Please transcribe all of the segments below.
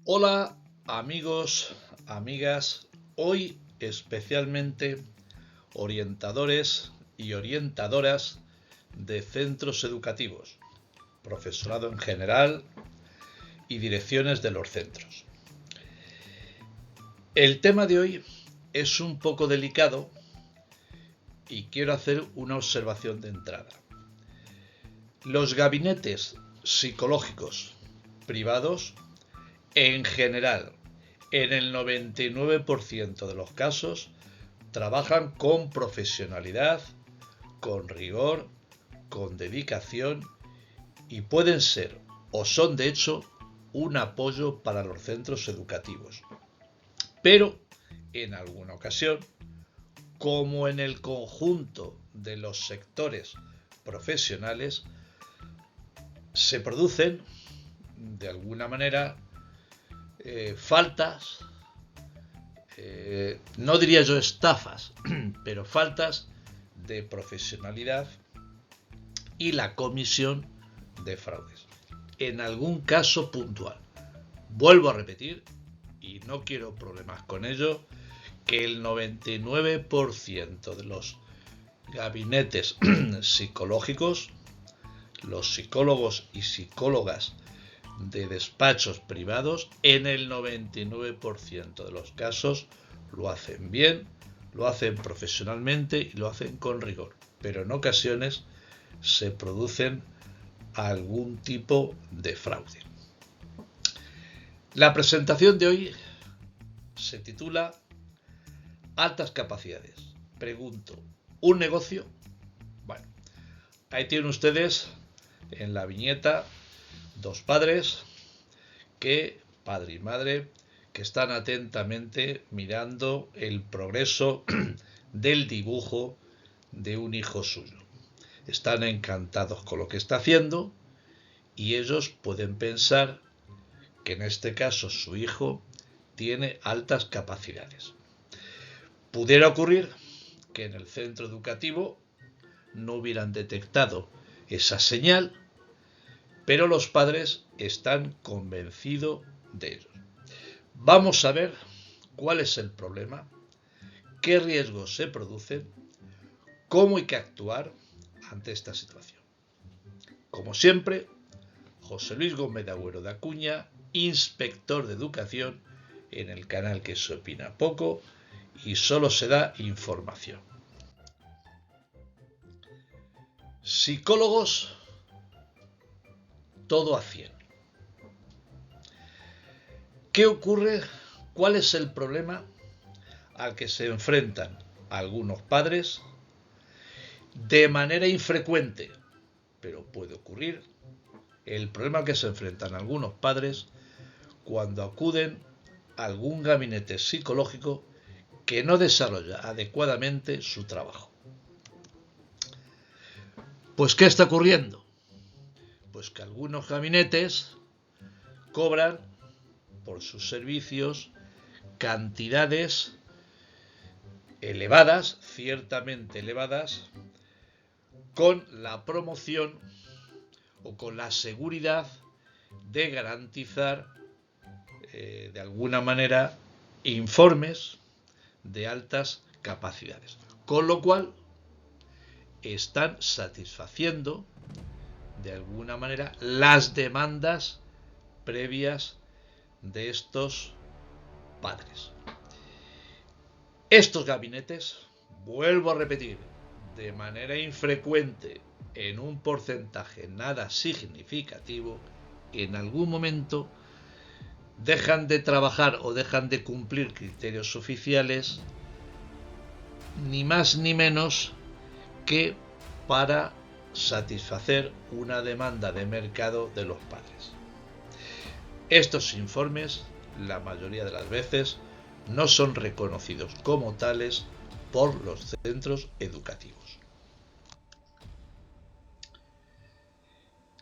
Hola amigos, amigas, hoy especialmente orientadores y orientadoras de centros educativos, profesorado en general y direcciones de los centros. El tema de hoy es un poco delicado y quiero hacer una observación de entrada. Los gabinetes psicológicos privados, en general, en el 99% de los casos, trabajan con profesionalidad, con rigor, con dedicación y pueden ser o son de hecho un apoyo para los centros educativos. Pero en alguna ocasión, como en el conjunto de los sectores profesionales, se producen de alguna manera faltas, no diría yo estafas, pero faltas de profesionalidad y la comisión de fraudes. En algún caso puntual. Vuelvo a repetir, y no quiero problemas con ello, que el 99% de los gabinetes psicológicos, los psicólogos y psicólogas de despachos privados, en el 99% de los casos lo hacen bien, lo hacen profesionalmente y lo hacen con rigor, pero en ocasiones se producen algún tipo de fraude. La presentación de hoy se titula Altas capacidades. Pregunto, ¿un negocio? Bueno, ahí tienen ustedes en la viñeta dos padres, padre y madre, que están atentamente mirando el progreso del dibujo de un hijo suyo. Están encantados con lo que está haciendo y ellos pueden pensar que en este caso su hijo tiene altas capacidades. Pudiera ocurrir que en el centro educativo no hubieran detectado esa señal, pero los padres están convencidos de ello. Vamos a ver cuál es el problema, qué riesgos se producen, cómo hay que actuar ante esta situación. Como siempre, José Luis Gómez de Agüero de Acuña, inspector de educación en el canal que se opina poco y solo se da información. Psicólogos, todo a 100. ¿Qué ocurre? ¿Cuál es el problema al que se enfrentan algunos padres de manera infrecuente, pero puede ocurrir? El problema al que se enfrentan algunos padres cuando acuden a algún gabinete psicológico que no desarrolla adecuadamente su trabajo. Pues, ¿qué está ocurriendo? Pues que algunos gabinetes cobran por sus servicios cantidades elevadas, ciertamente elevadas, con la promoción o con la seguridad de garantizar de alguna manera informes de altas capacidades, con lo cual están satisfaciendo de alguna manera las demandas previas de estos padres. Estos gabinetes, vuelvo a repetir, de manera infrecuente, en un porcentaje nada significativo, en algún momento dejan de trabajar o dejan de cumplir criterios oficiales, ni más ni menos que para satisfacer una demanda de mercado de los padres. Estos informes, la mayoría de las veces, no son reconocidos como tales por los centros educativos.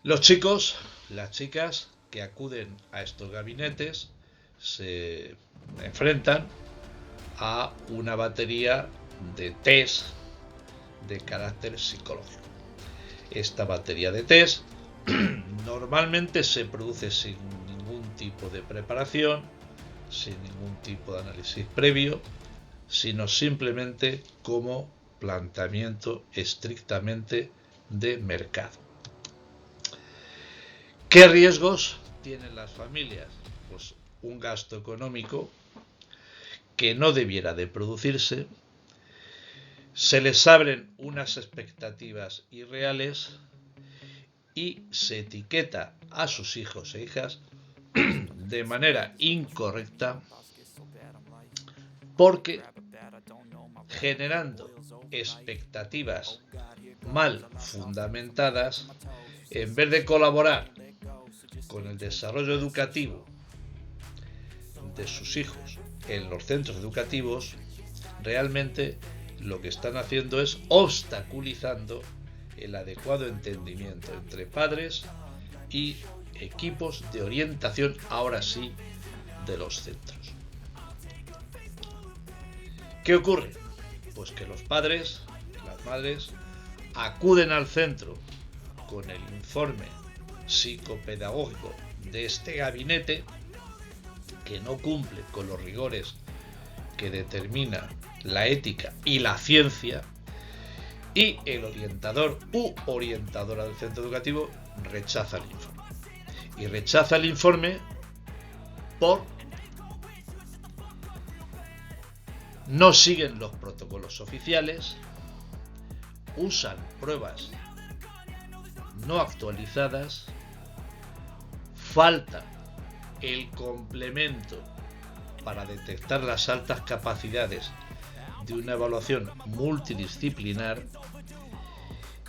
Los chicos, las chicas que acuden a estos gabinetes se enfrentan a una batería de test de carácter psicológico. Esta batería de test normalmente se produce sin ningún ningún tipo de preparación, sin ningún tipo de análisis previo, sino simplemente como planteamiento estrictamente de mercado. ¿Qué riesgos tienen las familias? Pues un gasto económico que no debiera de producirse, se les abren unas expectativas irreales y se etiqueta a sus hijos e hijas de manera incorrecta, porque generando expectativas mal fundamentadas, en vez de colaborar con el desarrollo educativo de sus hijos en los centros educativos, realmente lo que están haciendo es obstaculizando el adecuado entendimiento entre padres y equipos de orientación, ahora sí, de los centros. ¿Qué ocurre? Pues que los padres y las madres acuden al centro con el informe psicopedagógico de este gabinete, que no cumple con los rigores que determina la ética y la ciencia, y el orientador u orientadora del centro educativo rechaza el informe. Y rechaza el informe por no siguen los protocolos oficiales, usan pruebas no actualizadas, falta el complemento para detectar las altas capacidades de una evaluación multidisciplinar,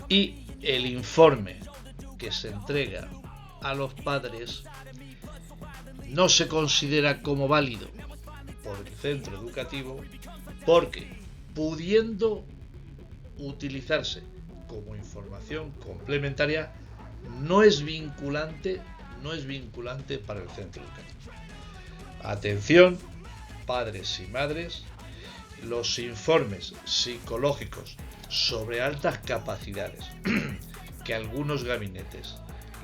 y el informe que se entrega a los padres no se considera como válido por el centro educativo, porque pudiendo utilizarse como información complementaria, no es vinculante para el centro educativo. Atención, padres y madres, los informes psicológicos sobre altas capacidades que algunos gabinetes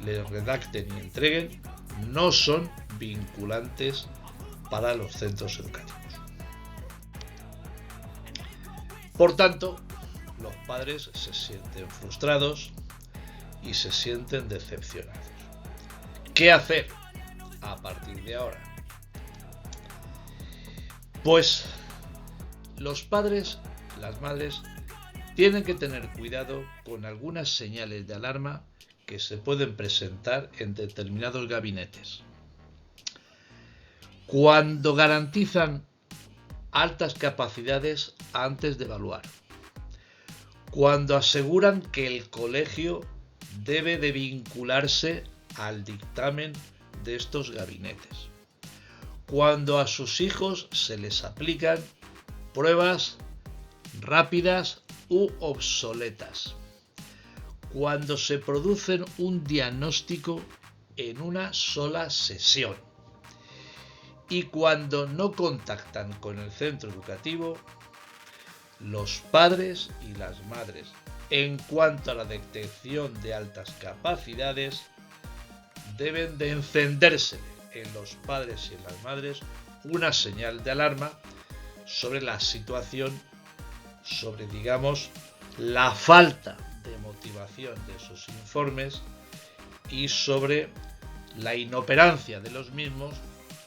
les redacten y entreguen no son vinculantes para los centros educativos. Por tanto, los padres se sienten frustrados y se sienten decepcionados. ¿Qué hacer a partir de ahora? Pues los padres, las madres, tienen que tener cuidado con algunas señales de alarma que se pueden presentar en determinados gabinetes. Cuando garantizan altas capacidades antes de evaluar. Cuando aseguran que el colegio debe de vincularse al dictamen de estos gabinetes. Cuando a sus hijos se les aplican pruebas rápidas u obsoletas. Cuando se produce un diagnóstico en una sola sesión. Y cuando no contactan con el centro educativo, los padres y las madres, en cuanto a la detección de altas capacidades, deben de encenderse en los padres y en las madres una señal de alarma sobre la situación, sobre, digamos, la falta de motivación de esos informes y sobre la inoperancia de los mismos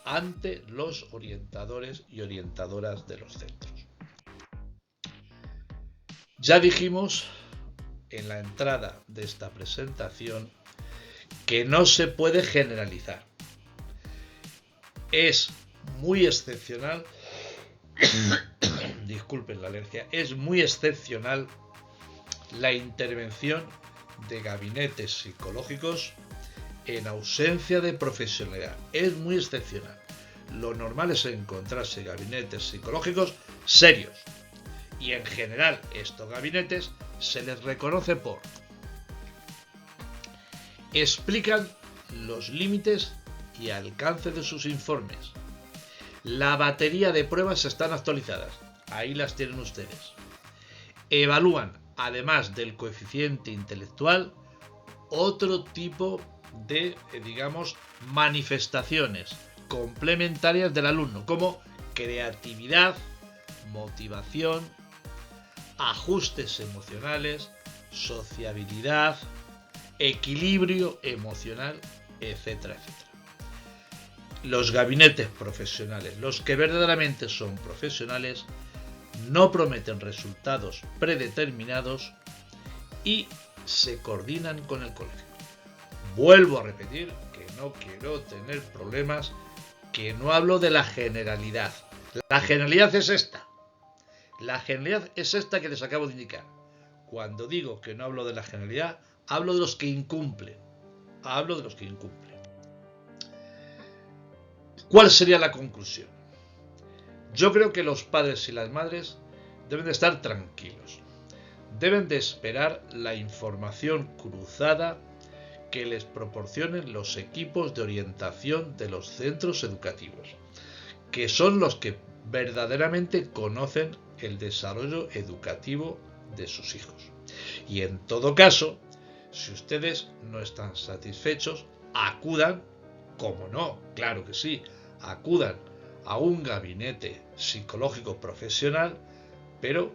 ante los orientadores y orientadoras de los centros. Ya dijimos en la entrada de esta presentación que no se puede generalizar. Es muy excepcional, disculpen la alergia, es muy excepcional la intervención de gabinetes psicológicos en ausencia de profesionalidad. Es muy excepcional. Lo normal es encontrarse gabinetes psicológicos serios. Y en general estos gabinetes se les reconoce por explican los límites y alcance de sus informes. La batería de pruebas están actualizadas. Ahí las tienen ustedes. Evalúan, además del coeficiente intelectual, otro tipo de, digamos, manifestaciones complementarias del alumno, como creatividad, motivación, ajustes emocionales, sociabilidad, equilibrio emocional, etcétera, etcétera. Los gabinetes profesionales, los que verdaderamente son profesionales, no prometen resultados predeterminados y se coordinan con el colegio. Vuelvo a repetir que no quiero tener problemas, que no hablo de la generalidad. La generalidad es esta. La generalidad es esta que les acabo de indicar. Cuando digo que no hablo de la generalidad, hablo de los que incumplen. Hablo de los que incumplen. ¿Cuál sería la conclusión? Yo creo que los padres y las madres deben de estar tranquilos. Deben de esperar la información cruzada que les proporcionen los equipos de orientación de los centros educativos, que son los que verdaderamente conocen el desarrollo educativo de sus hijos. Y en todo caso, si ustedes no están satisfechos, acudan, como no, claro que sí, acudan a un gabinete psicológico profesional, pero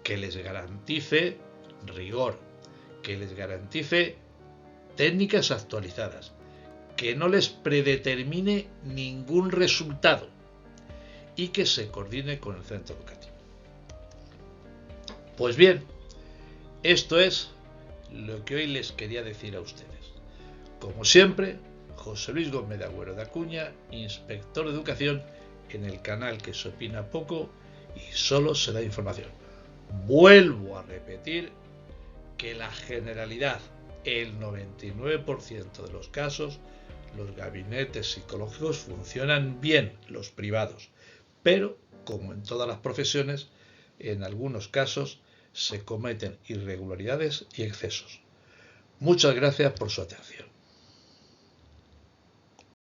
que les garantice rigor, que les garantice técnicas actualizadas, que no les predetermine ningún resultado y que se coordine con el centro educativo. Pues bien, esto es lo que hoy les quería decir a ustedes. Como siempre, José Luis Gómez de Agüero de Acuña, inspector de educación, en el canal que se opina poco y solo se da información. Vuelvo a repetir que la generalidad, el 99% de los casos, los gabinetes psicológicos funcionan bien, los privados, pero como en todas las profesiones, en algunos casos se cometen irregularidades y excesos. Muchas gracias por su atención.